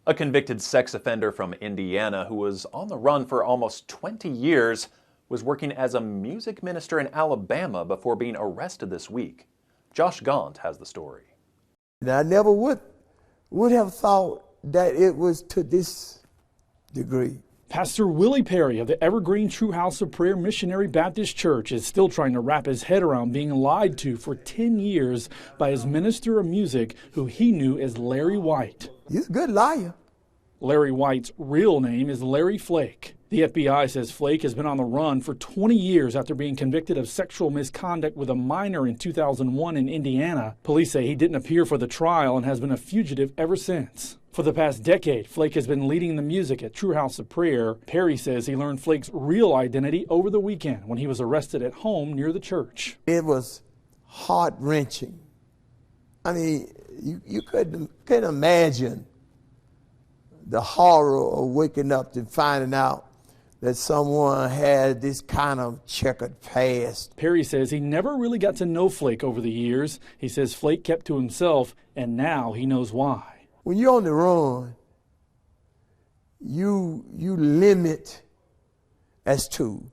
A convicted sex offender from Indiana who was on the run for almost 20 years was working as a music minister in Alabama before being arrested this week. Josh Gaunt has the story. I never would have thought that it was to this degree. Pastor Willie Perry of the Evergreen True House of Prayer Missionary Baptist Church is still trying to wrap his head around being lied to for 10 years by his minister of music, who he knew as Larry White. He's a good liar. Larry White's real name is Larry Flake. The FBI says Flake has been on the run for 20 years after being convicted of sexual misconduct with a minor in 2001 in Indiana. Police say he didn't appear for the trial and has been a fugitive ever since. For the past decade, Flake has been leading the music at True House of Prayer. Perry says he learned Flake's real identity over the weekend when he was arrested at home near the church. It was heart-wrenching. I mean, you couldn't imagine the horror of waking up and finding out that someone had this kind of checkered past. Perry says he never really got to know Flake over the years. He says Flake kept to himself, and now he knows why. When you're on the run, you limit as to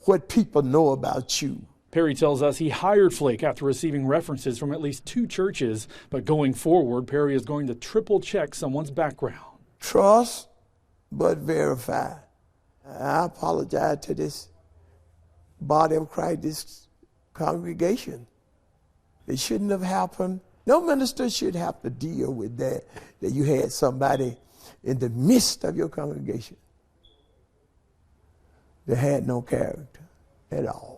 what people know about you. Perry tells us he hired Flake after receiving references from at least 2 churches, but going forward, Perry is going to triple check someone's background. Trust, but verify. I apologize to this body of Christ, this congregation. It shouldn't have happened. No minister should have to deal with that you had somebody in the midst of your congregation that had no character at all.